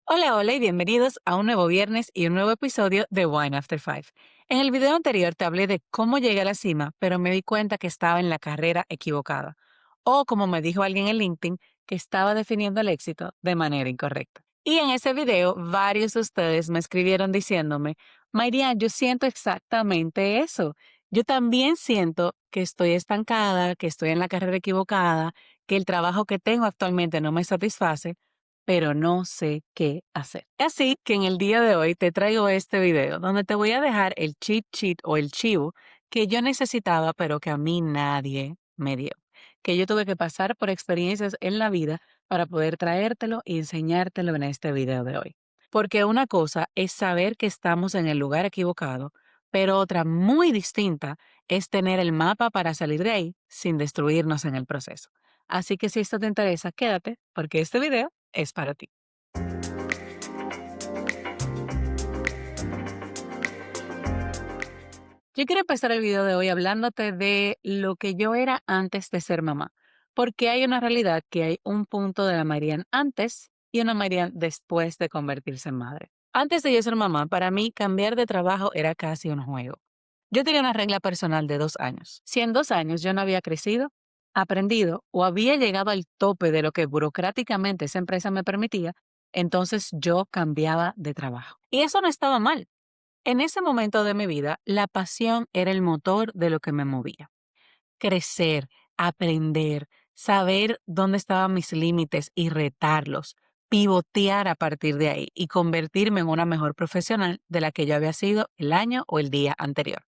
Hola, hola y bienvenidos a un nuevo viernes y un nuevo episodio de Wine After Five. En el video anterior te hablé de cómo llegué a la cima, pero me di cuenta que estaba en la carrera equivocada. O como me dijo alguien en LinkedIn, que estaba definiendo el éxito de manera incorrecta. Y en ese video, varios de ustedes me escribieron diciéndome, Mayrian, yo siento exactamente eso. Yo también siento que estoy estancada, que estoy en la carrera equivocada, que el trabajo que tengo actualmente no me satisface, pero no sé qué hacer. Así que en el día de hoy te traigo este video donde te voy a dejar el cheat sheet o el chivo que yo necesitaba, pero que a mí nadie me dio. Que yo tuve que pasar por experiencias en la vida para poder traértelo y enseñártelo en este video de hoy. Porque una cosa es saber que estamos en el lugar equivocado, pero otra muy distinta es tener el mapa para salir de ahí sin destruirnos en el proceso. Así que si esto te interesa, quédate porque este video es para ti. Yo quiero empezar el video de hoy hablándote de lo que yo era antes de ser mamá, porque hay una realidad que hay un punto de la Marian antes y una Marian después de convertirse en madre. Antes de yo ser mamá, para mí cambiar de trabajo era casi un juego. Yo tenía una regla personal de 2 años. Si en 2 años yo no había crecido, aprendido o había llegado al tope de lo que burocráticamente esa empresa me permitía, entonces yo cambiaba de trabajo. Y eso no estaba mal. En ese momento de mi vida, la pasión era el motor de lo que me movía. Crecer, aprender, saber dónde estaban mis límites y retarlos, pivotear a partir de ahí y convertirme en una mejor profesional de la que yo había sido el año o el día anterior.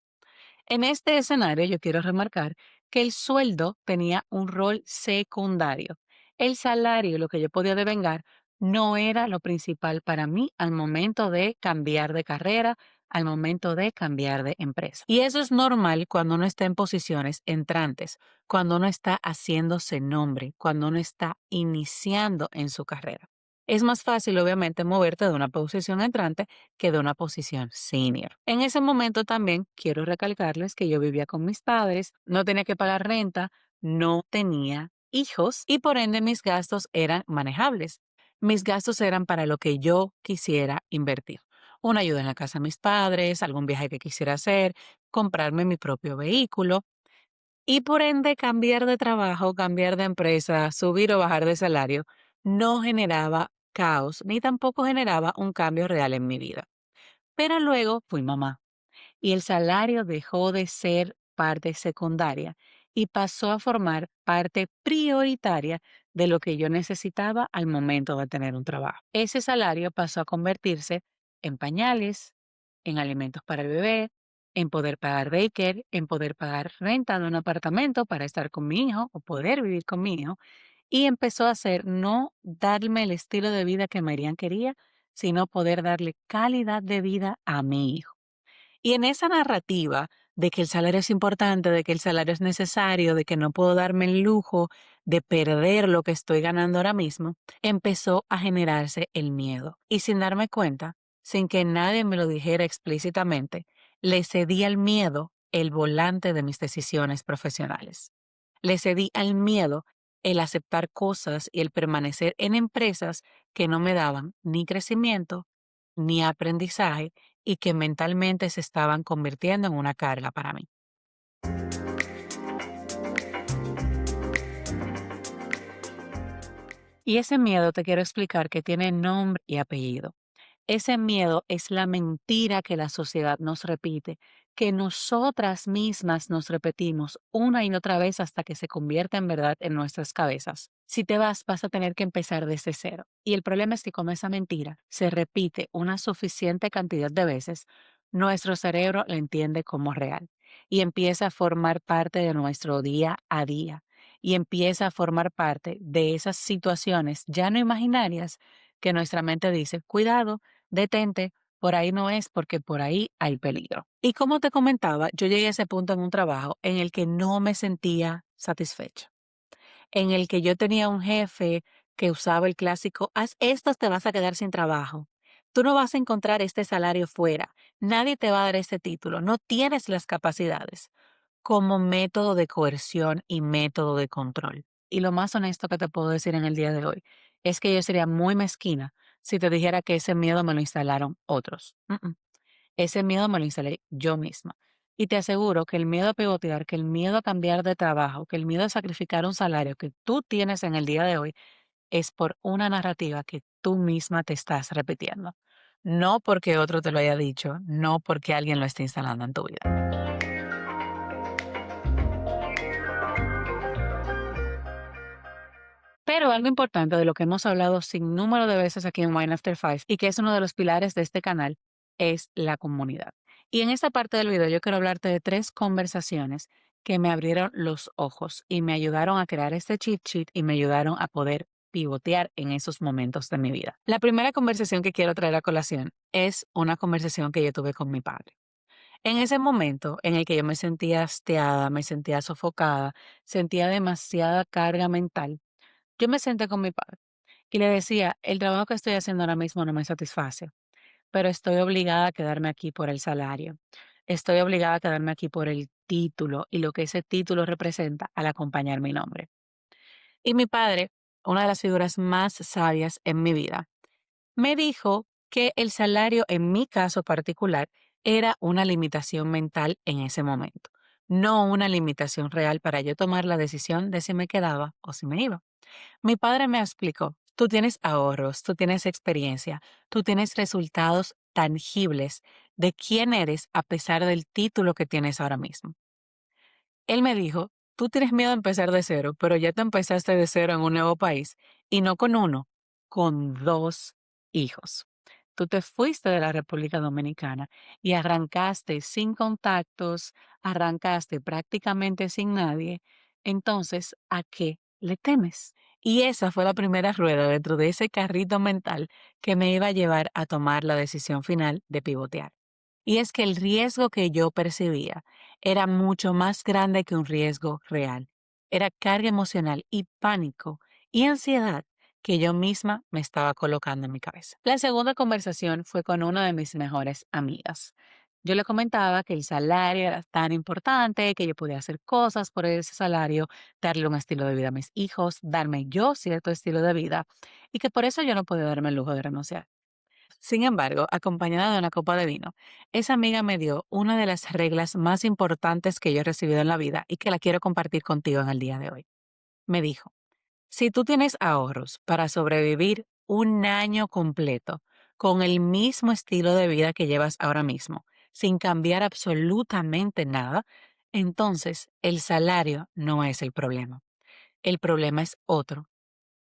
En este escenario yo quiero remarcar que el sueldo tenía un rol secundario. El salario, lo que yo podía devengar, no era lo principal para mí al momento de cambiar de carrera, al momento de cambiar de empresa. Y eso es normal cuando uno está en posiciones entrantes, cuando uno está haciéndose nombre, cuando uno está iniciando en su carrera. Es más fácil, obviamente, moverte de una posición entrante que de una posición senior. En ese momento también quiero recalcarles que yo vivía con mis padres, no tenía que pagar renta, no tenía hijos y por ende mis gastos eran manejables. Mis gastos eran para lo que yo quisiera invertir. Una ayuda en la casa de mis padres, algún viaje que quisiera hacer, comprarme mi propio vehículo y por ende cambiar de trabajo, cambiar de empresa, subir o bajar de salario, no generaba caos ni tampoco generaba un cambio real en mi vida. Pero luego fui mamá y el salario dejó de ser parte secundaria y pasó a formar parte prioritaria de lo que yo necesitaba al momento de tener un trabajo. Ese salario pasó a convertirse en pañales, en alimentos para el bebé, en poder pagar daycare, en poder pagar renta de un apartamento para estar con mi hijo o poder vivir con mi hijo. Y empezó a ser no darme el estilo de vida que Marian quería, sino poder darle calidad de vida a mi hijo. Y en esa narrativa de que el salario es importante, de que el salario es necesario, de que no puedo darme el lujo de perder lo que estoy ganando ahora mismo, empezó a generarse el miedo. Y sin darme cuenta, sin que nadie me lo dijera explícitamente, le cedí al miedo el volante de mis decisiones profesionales. Le cedí al miedo el aceptar cosas y el permanecer en empresas que no me daban ni crecimiento ni aprendizaje y que mentalmente se estaban convirtiendo en una carga para mí. Y ese miedo te quiero explicar que tiene nombre y apellido. Ese miedo es la mentira que la sociedad nos repite, que nosotras mismas nos repetimos una y otra vez hasta que se convierte en verdad en nuestras cabezas. Si te vas a tener que empezar desde cero. Y el problema es que como esa mentira se repite una suficiente cantidad de veces, nuestro cerebro la entiende como real y empieza a formar parte de nuestro día a día y empieza a formar parte de esas situaciones ya no imaginarias que nuestra mente dice, cuidado, detente, por ahí no es porque por ahí hay peligro. Y como te comentaba, yo llegué a ese punto en un trabajo en el que no me sentía satisfecha, en el que yo tenía un jefe que usaba el clásico, haz esto, te vas a quedar sin trabajo. Tú no vas a encontrar este salario fuera, nadie te va a dar este título, no tienes las capacidades como método de coerción y método de control. Y lo más honesto que te puedo decir en el día de hoy es que yo sería muy mezquina si te dijera que ese miedo me lo instalaron otros. Ese miedo me lo instalé yo misma. Y te aseguro que el miedo a pivotear, que el miedo a cambiar de trabajo, que el miedo a sacrificar un salario que tú tienes en el día de hoy es por una narrativa que tú misma te estás repitiendo. No porque otro te lo haya dicho, no porque alguien lo esté instalando en tu vida. Pero algo importante de lo que hemos hablado sin número de veces aquí en Wine After Five y que es uno de los pilares de este canal es la comunidad. Y en esta parte del video yo quiero hablarte de 3 conversaciones que me abrieron los ojos y me ayudaron a crear este cheat sheet y me ayudaron a poder pivotear en esos momentos de mi vida. La primera conversación que quiero traer a colación es una conversación que yo tuve con mi padre. En ese momento en el que yo me sentía hastiada, me sentía sofocada, sentía demasiada carga mental, yo me senté con mi padre y le decía, el trabajo que estoy haciendo ahora mismo no me satisface, pero estoy obligada a quedarme aquí por el salario. Estoy obligada a quedarme aquí por el título y lo que ese título representa al acompañar mi nombre. Y mi padre, una de las figuras más sabias en mi vida, me dijo que el salario en mi caso particular era una limitación mental en ese momento, no una limitación real para yo tomar la decisión de si me quedaba o si me iba. Mi padre me explicó, tú tienes ahorros, tú tienes experiencia, tú tienes resultados tangibles de quién eres a pesar del título que tienes ahora mismo. Él me dijo, tú tienes miedo a empezar de cero, pero ya te empezaste de cero en un nuevo país y no con uno, con 2 hijos. Tú te fuiste de la República Dominicana y arrancaste sin contactos, arrancaste prácticamente sin nadie. Entonces, ¿a qué le temes? Y esa fue la primera rueda dentro de ese carrito mental que me iba a llevar a tomar la decisión final de pivotear. Y es que el riesgo que yo percibía era mucho más grande que un riesgo real. Era carga emocional y pánico y ansiedad que yo misma me estaba colocando en mi cabeza. La segunda conversación fue con una de mis mejores amigas. Yo le comentaba que el salario era tan importante, que yo podía hacer cosas por ese salario, darle un estilo de vida a mis hijos, darme yo cierto estilo de vida y que por eso yo no podía darme el lujo de renunciar. Sin embargo, acompañada de una copa de vino, esa amiga me dio una de las reglas más importantes que yo he recibido en la vida y que la quiero compartir contigo en el día de hoy. Me dijo, si tú tienes ahorros para sobrevivir un año completo con el mismo estilo de vida que llevas ahora mismo, sin cambiar absolutamente nada, entonces el salario no es el problema. El problema es otro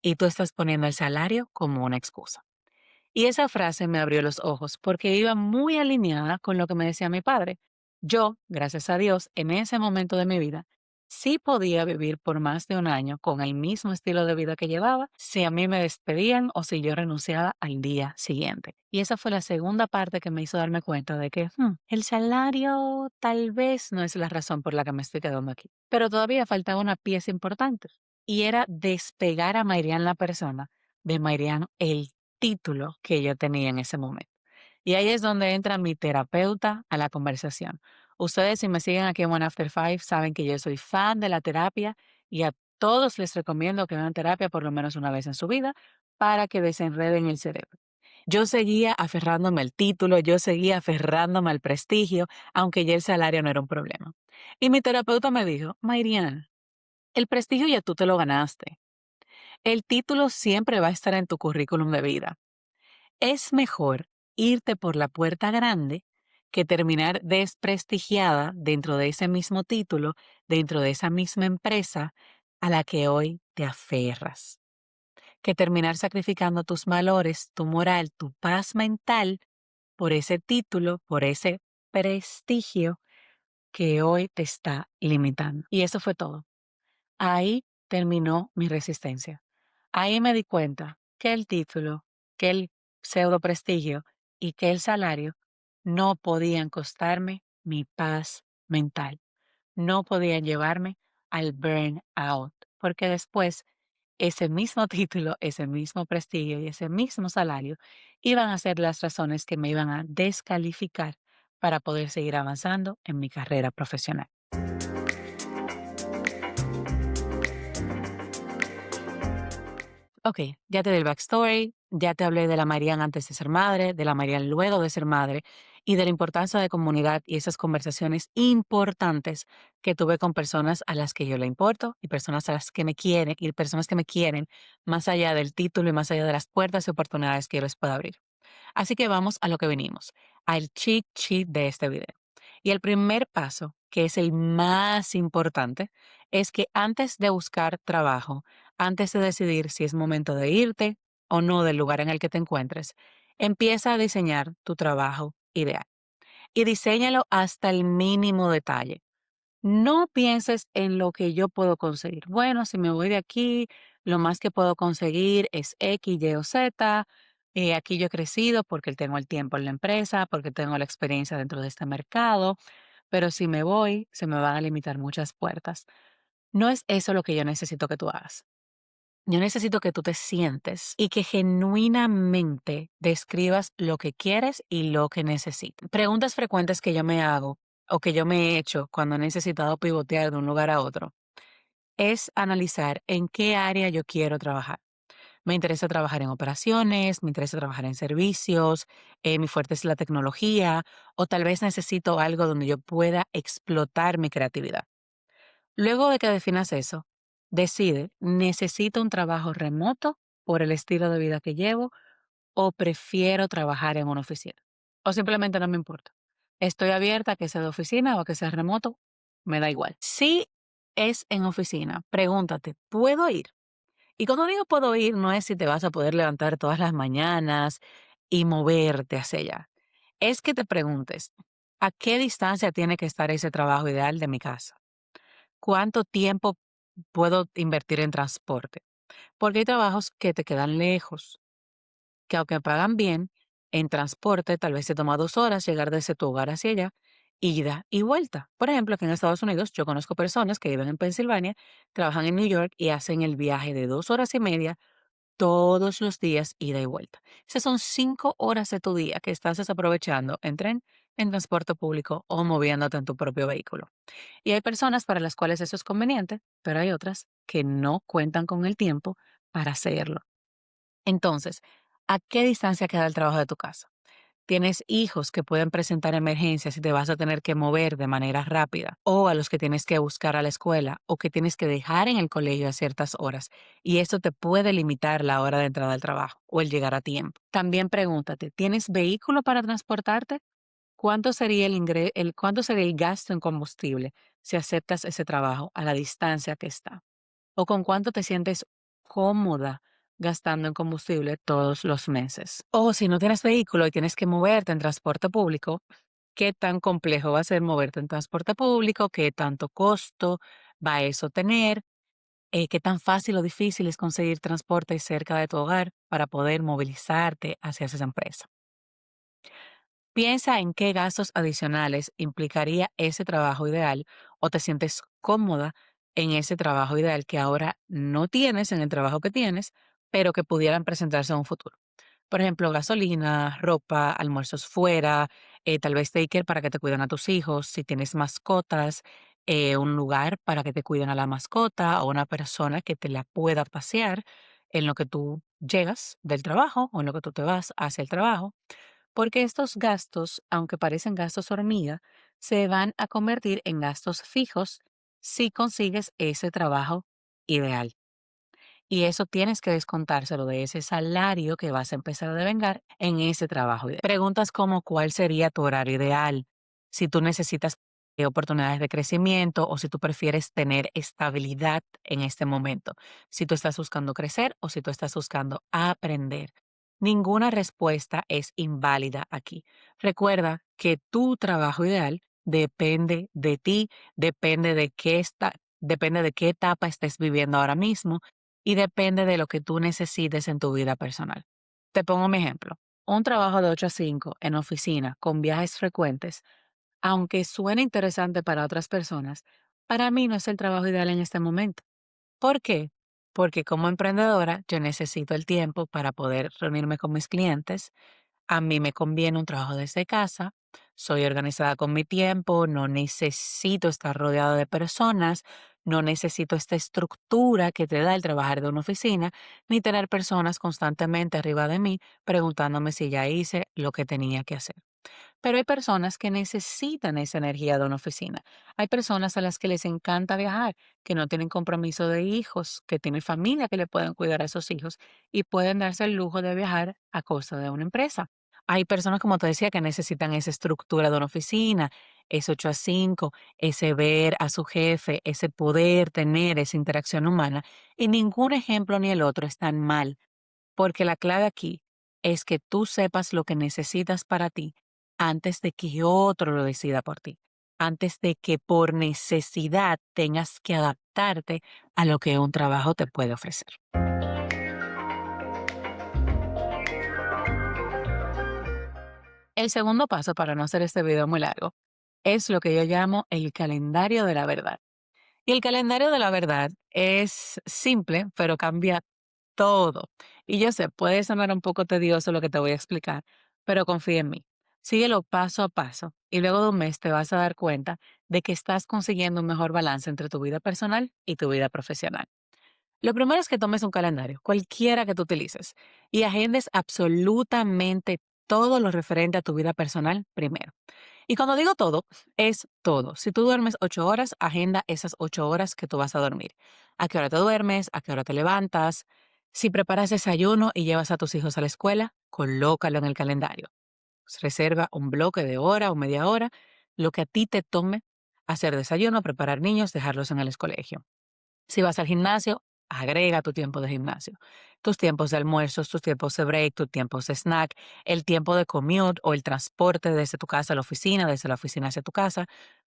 y tú estás poniendo el salario como una excusa. Y esa frase me abrió los ojos porque iba muy alineada con lo que me decía mi padre. Yo, gracias a Dios, en ese momento de mi vida, sí podía vivir por más de un año con el mismo estilo de vida que llevaba si a mí me despedían o si yo renunciaba al día siguiente. Y esa fue la segunda parte que me hizo darme cuenta de que el salario tal vez no es la razón por la que me estoy quedando aquí. Pero todavía faltaba una pieza importante y era despegar a Mairián la persona de Mairián el título que yo tenía en ese momento. Y ahí es donde entra mi terapeuta a la conversación. Ustedes, si me siguen aquí en One After Five, saben que yo soy fan de la terapia y a todos les recomiendo que hagan terapia por lo menos una vez en su vida para que desenreden el cerebro. Yo seguía aferrándome al título, yo seguía aferrándome al prestigio, aunque ya el salario no era un problema. Y mi terapeuta me dijo, Mairian, el prestigio ya tú te lo ganaste. El título siempre va a estar en tu currículum de vida. Es mejor irte por la puerta grande que terminar desprestigiada dentro de ese mismo título, dentro de esa misma empresa a la que hoy te aferras. Que terminar sacrificando tus valores, tu moral, tu paz mental por ese título, por ese prestigio que hoy te está limitando. Y eso fue todo. Ahí terminó mi resistencia. Ahí me di cuenta que el título, que el pseudo prestigio y que el salario no podían costarme mi paz mental. No podían llevarme al burnout, porque después ese mismo título, ese mismo prestigio y ese mismo salario iban a ser las razones que me iban a descalificar para poder seguir avanzando en mi carrera profesional. Ok, ya te di el backstory, Ya te hablé de la Marian antes de ser madre, de la Marian luego de ser madre y de la importancia de comunidad y esas conversaciones importantes que tuve con personas a las que yo le importo y personas a las que me quieren y personas que me quieren más allá del título y más allá de las puertas y oportunidades que yo les puedo abrir. Así que vamos a lo que venimos, al cheat sheet de este video. Y el primer paso, que es el más importante, es que antes de buscar trabajo, antes de decidir si es momento de irte o no del lugar en el que te encuentres, empieza a diseñar tu trabajo ideal y diséñalo hasta el mínimo detalle. No pienses en lo que yo puedo conseguir. Bueno, si me voy de aquí, lo más que puedo conseguir es X, Y o Z. Aquí yo he crecido porque tengo el tiempo en la empresa, porque tengo la experiencia dentro de este mercado, pero si me voy, se me van a limitar muchas puertas. No es eso lo que yo necesito que tú hagas. Yo necesito que tú te sientes y que genuinamente describas lo que quieres y lo que necesitas. Preguntas frecuentes que yo me hago o que yo me he hecho cuando he necesitado pivotear de un lugar a otro es analizar en qué área yo quiero trabajar. Me interesa trabajar en operaciones, me interesa trabajar en servicios, mi fuerte es la tecnología o tal vez necesito algo donde yo pueda explotar mi creatividad. Luego de que definas eso, decide, ¿necesito un trabajo remoto por el estilo de vida que llevo o prefiero trabajar en una oficina? O simplemente no me importa. Estoy abierta a que sea de oficina o a que sea remoto, me da igual. Si es en oficina, pregúntate, ¿puedo ir? Y cuando digo puedo ir, no es si te vas a poder levantar todas las mañanas y moverte hacia allá. Es que te preguntes, ¿a qué distancia tiene que estar ese trabajo ideal de mi casa? ¿Cuánto tiempo puedo invertir en transporte? Porque hay trabajos que te quedan lejos, que aunque pagan bien, en transporte tal vez te toma 2 horas llegar desde tu hogar hacia allá, ida y vuelta. Por ejemplo, aquí en Estados Unidos yo conozco personas que viven en Pensilvania, trabajan en New York y hacen el viaje de 2 horas y media todos los días, ida y vuelta. Esas son 5 horas de tu día que estás desaprovechando en tren, en transporte público o moviéndote en tu propio vehículo. Y hay personas para las cuales eso es conveniente, pero hay otras que no cuentan con el tiempo para hacerlo. Entonces, ¿a qué distancia queda el trabajo de tu casa? ¿Tienes hijos que pueden presentar emergencias y te vas a tener que mover de manera rápida? ¿O a los que tienes que buscar a la escuela o que tienes que dejar en el colegio a ciertas horas? Y eso te puede limitar la hora de entrada al trabajo o el llegar a tiempo. También pregúntate, ¿tienes vehículo para transportarte? ¿Cuánto sería el gasto en combustible si aceptas ese trabajo a la distancia que está? ¿O con cuánto te sientes cómoda gastando en combustible todos los meses? O si no tienes vehículo y tienes que moverte en transporte público, ¿qué tan complejo va a ser moverte en transporte público? ¿Qué tanto costo va a eso tener? ¿Qué tan fácil o difícil es conseguir transporte cerca de tu hogar para poder movilizarte hacia esa empresa? Piensa en qué gastos adicionales implicaría ese trabajo ideal o te sientes cómoda en ese trabajo ideal que ahora no tienes en el trabajo que tienes, pero que pudieran presentarse en un futuro. Por ejemplo, gasolina, ropa, almuerzos fuera, tal vez daycare para que te cuiden a tus hijos, si tienes mascotas, un lugar para que te cuiden a la mascota o una persona que te la pueda pasear en lo que tú llegas del trabajo o en lo que tú te vas hacia el trabajo porque estos gastos, aunque parecen gastos hormiga, se van a convertir en gastos fijos si consigues ese trabajo ideal. Y eso tienes que descontárselo de ese salario que vas a empezar a devengar en ese trabajo ideal. Preguntas como cuál sería tu horario ideal, si tú necesitas oportunidades de crecimiento o si tú prefieres tener estabilidad en este momento, si tú estás buscando crecer o si tú estás buscando aprender. Ninguna respuesta es inválida aquí. Recuerda que tu trabajo ideal depende de ti, depende de qué etapa estés viviendo ahora mismo y depende de lo que tú necesites en tu vida personal. Te pongo mi ejemplo. Un trabajo de 8 a 5 en oficina con viajes frecuentes, aunque suene interesante para otras personas, para mí no es el trabajo ideal en este momento. ¿Por qué? Porque como emprendedora yo necesito el tiempo para poder reunirme con mis clientes. A mí me conviene un trabajo desde casa, soy organizada con mi tiempo, no necesito estar rodeada de personas, no necesito esta estructura que te da el trabajar de una oficina, ni tener personas constantemente arriba de mí preguntándome si ya hice lo que tenía que hacer. Pero hay personas que necesitan esa energía de una oficina. Hay personas a las que les encanta viajar, que no tienen compromiso de hijos, que tienen familia que le pueden cuidar a esos hijos y pueden darse el lujo de viajar a costa de una empresa. Hay personas, como te decía, que necesitan esa estructura de una oficina, ese 8 a 5, ese ver a su jefe, ese poder tener esa interacción humana. Y ningún ejemplo ni el otro están mal, porque la clave aquí es que tú sepas lo que necesitas para ti antes de que otro lo decida por ti, antes de que por necesidad tengas que adaptarte a lo que un trabajo te puede ofrecer. El segundo paso, para no hacer este video muy largo, es lo que yo llamo el calendario de la verdad. Y el calendario de la verdad es simple, pero cambia todo. Y yo sé, puede sonar un poco tedioso lo que te voy a explicar, pero confía en mí. Síguelo paso a paso y luego de un mes te vas a dar cuenta de que estás consiguiendo un mejor balance entre tu vida personal y tu vida profesional. Lo primero es que tomes un calendario, cualquiera que tú utilices, y agendes absolutamente todo lo referente a tu vida personal primero. Y cuando digo todo, es todo. Si tú duermes 8 horas, agenda esas 8 horas que tú vas a dormir. ¿A qué hora te duermes? ¿A qué hora te levantas? Si preparas desayuno y llevas a tus hijos a la escuela, colócalo en el calendario. Reserva un bloque de hora o media hora, lo que a ti te tome hacer desayuno, preparar niños, dejarlos en el colegio. Si vas al gimnasio, agrega tu tiempo de gimnasio, tus tiempos de almuerzos, tus tiempos de break, tus tiempos de snack, el tiempo de commute o el transporte desde tu casa a la oficina, desde la oficina hacia tu casa,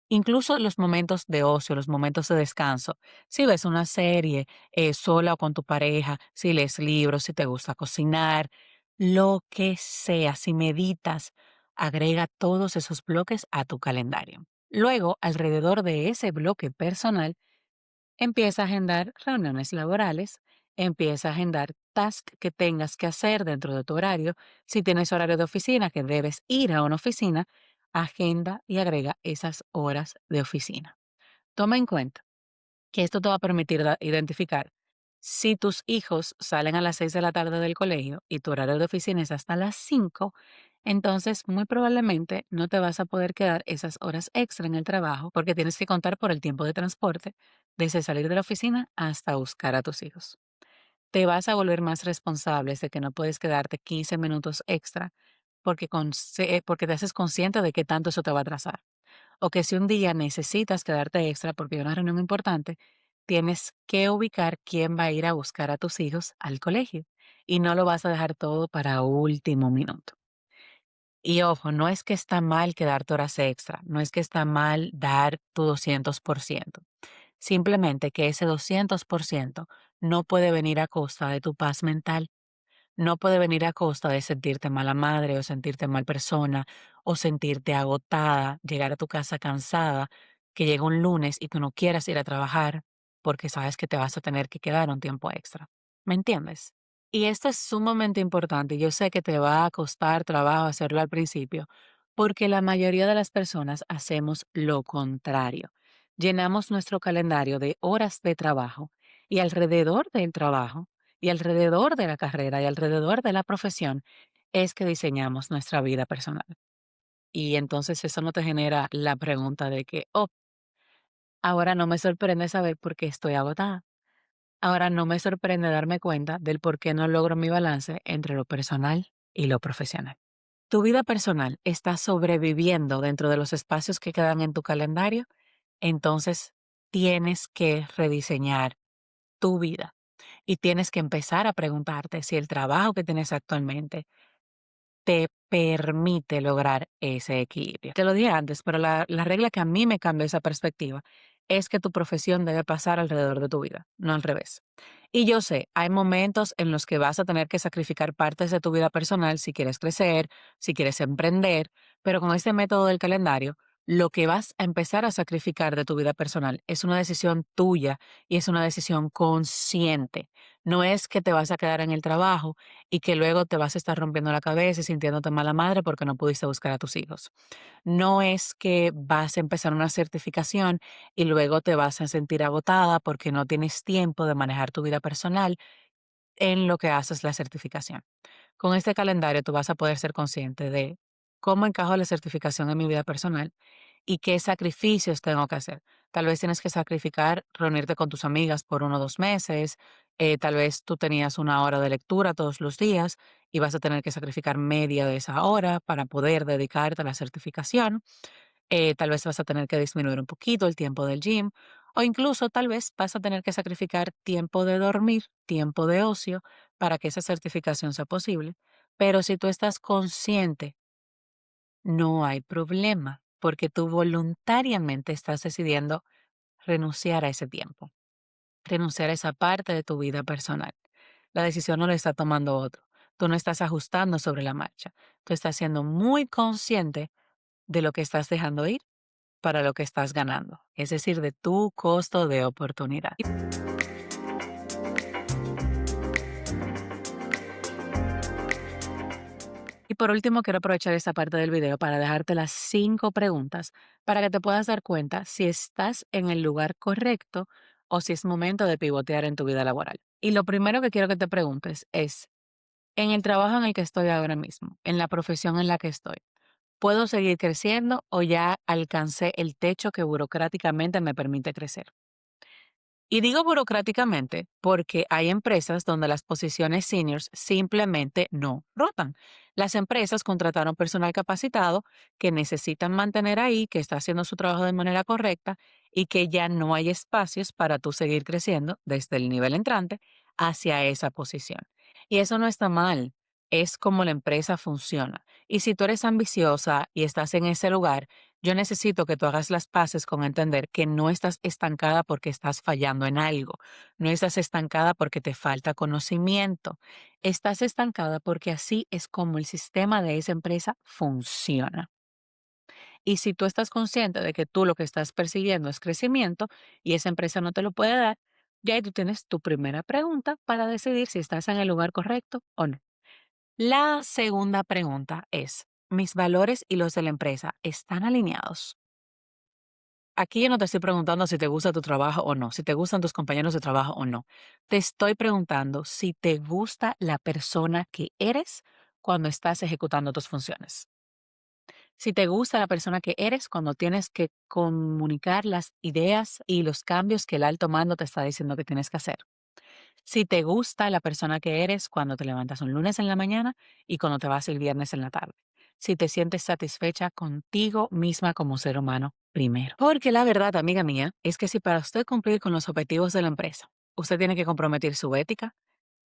incluso los momentos de ocio, los momentos de descanso. Si ves una serie sola o con tu pareja, si lees libros, si te gusta cocinar, lo que sea, si meditas, agrega todos esos bloques a tu calendario. Luego, alrededor de ese bloque personal, empieza a agendar reuniones laborales, empieza a agendar tasks que tengas que hacer dentro de tu horario. Si tienes horario de oficina, que debes ir a una oficina, agenda y agrega esas horas de oficina. Toma en cuenta que esto te va a permitir identificar si tus hijos salen a las 6 de la tarde del colegio y tu horario de oficina es hasta las 5, entonces muy probablemente no te vas a poder quedar esas horas extra en el trabajo porque tienes que contar por el tiempo de transporte desde salir de la oficina hasta buscar a tus hijos. Te vas a volver más responsable de que no puedes quedarte 15 minutos extra porque te haces consciente de que tanto eso te va a atrasar. O que si un día necesitas quedarte extra porque hay una reunión importante, tienes que ubicar quién va a ir a buscar a tus hijos al colegio y no lo vas a dejar todo para último minuto. Y ojo, no es que está mal quedarte horas extra, no es que está mal dar tu 200%. Simplemente que ese 200% no puede venir a costa de tu paz mental, no puede venir a costa de sentirte mala madre o sentirte mal persona o sentirte agotada, llegar a tu casa cansada, que llega un lunes y tú no quieras ir a trabajar porque sabes que te vas a tener que quedar un tiempo extra. ¿Me entiendes? Y esto es sumamente importante y yo sé que te va a costar trabajo hacerlo al principio porque la mayoría de las personas hacemos lo contrario. Llenamos nuestro calendario de horas de trabajo y alrededor del trabajo y alrededor de la carrera y alrededor de la profesión es que diseñamos nuestra vida personal. Y entonces eso no te genera la pregunta de que, oh, ahora no me sorprende saber por qué estoy agotada. Ahora no me sorprende darme cuenta del por qué no logro mi balance entre lo personal y lo profesional. Tu vida personal está sobreviviendo dentro de los espacios que quedan en tu calendario, entonces tienes que rediseñar tu vida y tienes que empezar a preguntarte si el trabajo que tienes actualmente te permite lograr ese equilibrio. Te lo dije antes, pero la regla que a mí me cambió esa perspectiva es que tu profesión debe pasar alrededor de tu vida, no al revés. Y yo sé, hay momentos en los que vas a tener que sacrificar partes de tu vida personal si quieres crecer, si quieres emprender, pero con este método del calendario Lo que vas a empezar a sacrificar de tu vida personal es una decisión tuya y es una decisión consciente. No es que te vas a quedar en el trabajo y que luego te vas a estar rompiendo la cabeza y sintiéndote mala madre porque no pudiste buscar a tus hijos. No es que vas a empezar una certificación y luego te vas a sentir agotada porque no tienes tiempo de manejar tu vida personal en lo que haces la certificación. Con este calendario tú vas a poder ser consciente de cómo encajo la certificación en mi vida personal y qué sacrificios tengo que hacer. Tal vez tienes que sacrificar reunirte con tus amigas por 1 o 2 meses. Tal vez tú tenías 1 hora de lectura todos los días y vas a tener que sacrificar media de esa hora para poder dedicarte a la certificación. Tal vez vas a tener que disminuir un poquito el tiempo del gym o incluso tal vez vas a tener que sacrificar tiempo de dormir, tiempo de ocio para que esa certificación sea posible. Pero si tú estás consciente, no hay problema porque tú voluntariamente estás decidiendo renunciar a ese tiempo, renunciar a esa parte de tu vida personal. La decisión no la está tomando otro. Tú no estás ajustando sobre la marcha. Tú estás siendo muy consciente de lo que estás dejando ir para lo que estás ganando, es decir, de tu costo de oportunidad. Y por último, quiero aprovechar esta parte del video para dejarte las 5 preguntas para que te puedas dar cuenta si estás en el lugar correcto o si es momento de pivotear en tu vida laboral. Y lo primero que quiero que te preguntes es, en el trabajo en el que estoy ahora mismo, en la profesión en la que estoy, ¿puedo seguir creciendo o ya alcancé el techo que burocráticamente me permite crecer? Y digo burocráticamente porque hay empresas donde las posiciones seniors simplemente no rotan. Las empresas contrataron personal capacitado que necesitan mantener ahí, que está haciendo su trabajo de manera correcta y que ya no hay espacios para tú seguir creciendo desde el nivel entrante hacia esa posición. Y eso no está mal, es como la empresa funciona. Y si tú eres ambiciosa y estás en ese lugar, yo necesito que tú hagas las paces con entender que no estás estancada porque estás fallando en algo, no estás estancada porque te falta conocimiento, estás estancada porque así es como el sistema de esa empresa funciona. Y si tú estás consciente de que tú lo que estás persiguiendo es crecimiento y esa empresa no te lo puede dar, ya ahí tú tienes tu primera pregunta para decidir si estás en el lugar correcto o no. La segunda pregunta es, ¿mis valores y los de la empresa están alineados? Aquí yo no te estoy preguntando si te gusta tu trabajo o no, si te gustan tus compañeros de trabajo o no. Te estoy preguntando si te gusta la persona que eres cuando estás ejecutando tus funciones. Si te gusta la persona que eres cuando tienes que comunicar las ideas y los cambios que el alto mando te está diciendo que tienes que hacer. Si te gusta la persona que eres cuando te levantas un lunes en la mañana y cuando te vas el viernes en la tarde. Si te sientes satisfecha contigo misma como ser humano primero. Porque la verdad, amiga mía, es que si para usted cumplir con los objetivos de la empresa, usted tiene que comprometer su ética,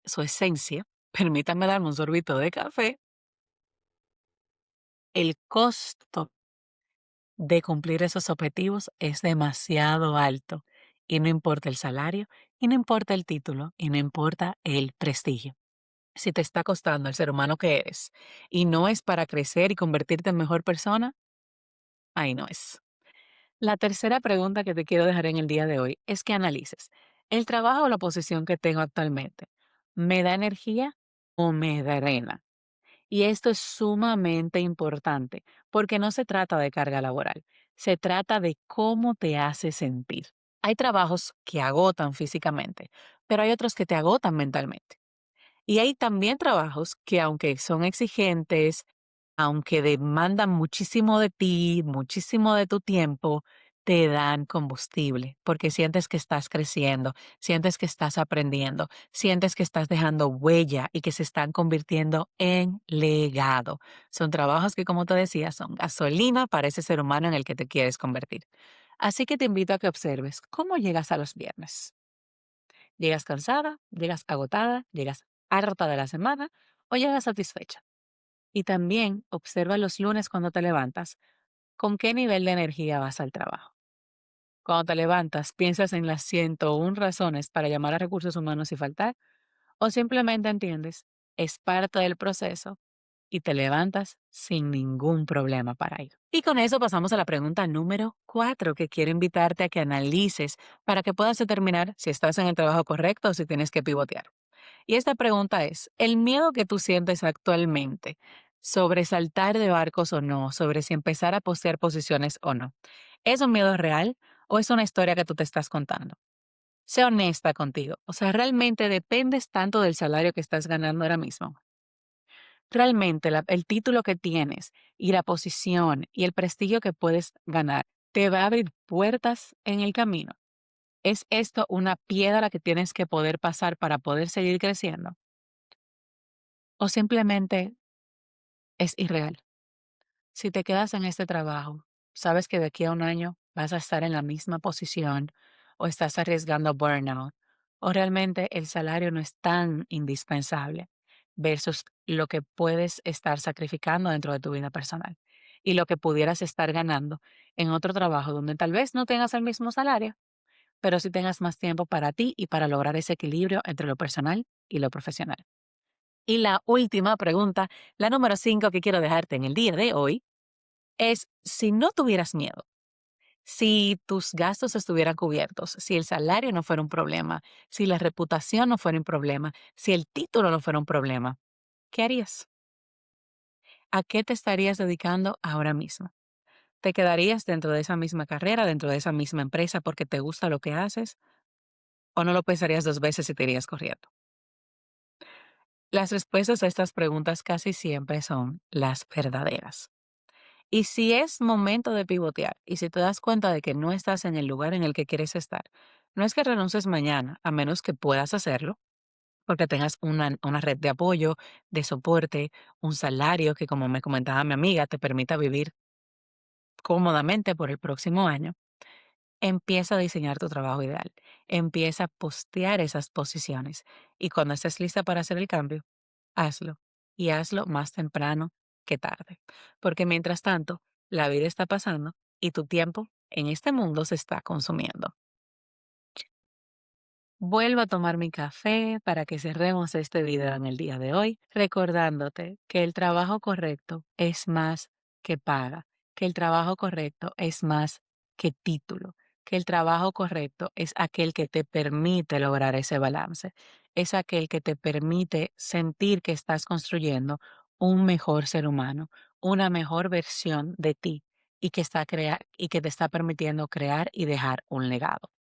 su esencia, permítanme darme un sorbito de café, el costo de cumplir esos objetivos es demasiado alto. Y no importa el salario, y no importa el título, y no importa el prestigio. Si te está costando el ser humano que eres y no es para crecer y convertirte en mejor persona, ahí no es. La tercera pregunta que te quiero dejar en el día de hoy es que analices, ¿el trabajo o la posición que tengo actualmente me da energía o me drena? Y esto es sumamente importante porque no se trata de carga laboral, se trata de cómo te hace sentir. Hay trabajos que agotan físicamente, pero hay otros que te agotan mentalmente. Y hay también trabajos que aunque son exigentes, aunque demandan muchísimo de ti, muchísimo de tu tiempo, te dan combustible, porque sientes que estás creciendo, sientes que estás aprendiendo, sientes que estás dejando huella y que se están convirtiendo en legado. Son trabajos que, como te decía, son gasolina para ese ser humano en el que te quieres convertir. Así que te invito a que observes cómo llegas a los viernes. ¿Llegas cansada? ¿Llegas agotada? ¿Llegas harta de la semana? ¿O llegas satisfecha? Y también observa los lunes cuando te levantas, ¿con qué nivel de energía vas al trabajo? Cuando te levantas, ¿piensas en las 101 razones para llamar a recursos humanos y faltar? ¿O simplemente entiendes, es parte del proceso y te levantas sin ningún problema para ir. Y con eso pasamos a la pregunta número 4 que quiero invitarte a que analices para que puedas determinar si estás en el trabajo correcto o si tienes que pivotear. Y esta pregunta es, ¿el miedo que tú sientes actualmente sobre saltar de barcos o no, sobre si empezar a postear posiciones o no, es un miedo real o es una historia que tú te estás contando? Sé honesta contigo. O sea, ¿realmente dependes tanto del salario que estás ganando ahora mismo? ¿Realmente el título que tienes y la posición y el prestigio que puedes ganar te va a abrir puertas en el camino? ¿Es esto una piedra que tienes que poder pasar para poder seguir creciendo? ¿O simplemente es irreal? Si te quedas en este trabajo, sabes que de aquí a un año vas a estar en la misma posición o estás arriesgando burnout o realmente el salario no es tan indispensable versus lo que puedes estar sacrificando dentro de tu vida personal y lo que pudieras estar ganando en otro trabajo donde tal vez no tengas el mismo salario, pero sí tengas más tiempo para ti y para lograr ese equilibrio entre lo personal y lo profesional. Y la última pregunta, la número 5 que quiero dejarte en el día de hoy es si no tuvieras miedo, si tus gastos estuvieran cubiertos, si el salario no fuera un problema, si la reputación no fuera un problema, si el título no fuera un problema, ¿qué harías? ¿A qué te estarías dedicando ahora mismo? ¿Te quedarías dentro de esa misma carrera, dentro de esa misma empresa porque te gusta lo que haces? ¿O no lo pensarías dos veces y te irías corriendo? Las respuestas a estas preguntas casi siempre son las verdaderas. Y si es momento de pivotear y si te das cuenta de que no estás en el lugar en el que quieres estar, no es que renuncies mañana, a menos que puedas hacerlo, porque tengas una red de apoyo, de soporte, un salario que, como me comentaba mi amiga, te permita vivir cómodamente por el próximo año. Empieza a diseñar tu trabajo ideal. Empieza a postear esas posiciones. Y cuando estés lista para hacer el cambio, hazlo. Y hazlo más temprano que tarde. Porque mientras tanto, la vida está pasando y tu tiempo en este mundo se está consumiendo. Vuelvo a tomar mi café para que cerremos este video en el día de hoy, recordándote que el trabajo correcto es más que paga, que el trabajo correcto es más que título, que el trabajo correcto es aquel que te permite lograr ese balance, es aquel que te permite sentir que estás construyendo un mejor ser humano, una mejor versión de ti y que te está permitiendo crear y dejar un legado.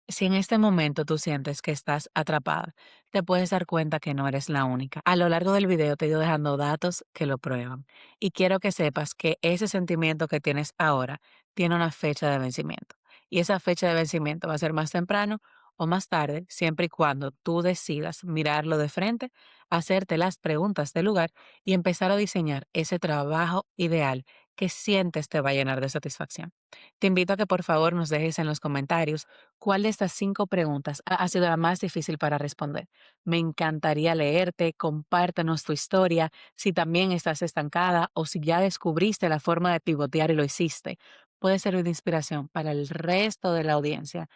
Si en este momento tú sientes que estás atrapada, te puedes dar cuenta que no eres la única. A lo largo del video te he ido dejando datos que lo prueban. Y quiero que sepas que ese sentimiento que tienes ahora tiene una fecha de vencimiento. Y esa fecha de vencimiento va a ser más temprano o más tarde, siempre y cuando tú decidas mirarlo de frente, hacerte las preguntas del lugar y empezar a diseñar ese trabajo ideal que sientes te va a llenar de satisfacción. Te invito a que por favor nos dejes en los comentarios cuál de estas 5 preguntas ha sido la más difícil para responder. Me encantaría leerte, compártenos tu historia, si también estás estancada o si ya descubriste la forma de pivotear y lo hiciste. Puede servir de inspiración para el resto de la audiencia,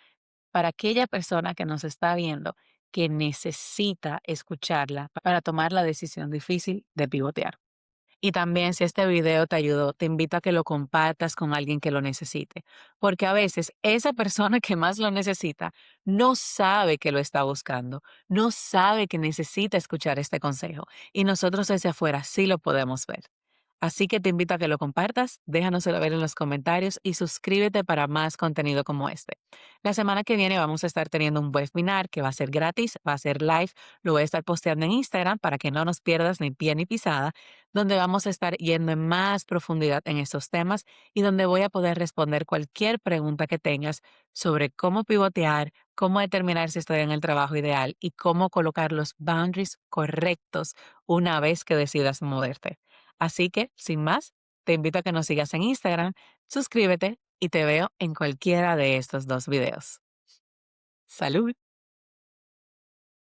para aquella persona que nos está viendo que necesita escucharla para tomar la decisión difícil de pivotear. Y también si este video te ayudó, te invito a que lo compartas con alguien que lo necesite, porque a veces esa persona que más lo necesita no sabe que lo está buscando, no sabe que necesita escuchar este consejo y nosotros desde afuera sí lo podemos ver. Así que te invito a que lo compartas, déjanos saber en los comentarios y suscríbete para más contenido como este. La semana que viene vamos a estar teniendo un webinar que va a ser gratis, va a ser live, lo voy a estar posteando en Instagram para que no nos pierdas ni pie ni pisada, donde vamos a estar yendo en más profundidad en estos temas y donde voy a poder responder cualquier pregunta que tengas sobre cómo pivotear, cómo determinar si estoy en el trabajo ideal y cómo colocar los boundaries correctos una vez que decidas moverte. Así que, sin más, te invito a que nos sigas en Instagram, suscríbete y te veo en cualquiera de estos dos videos. ¡Salud!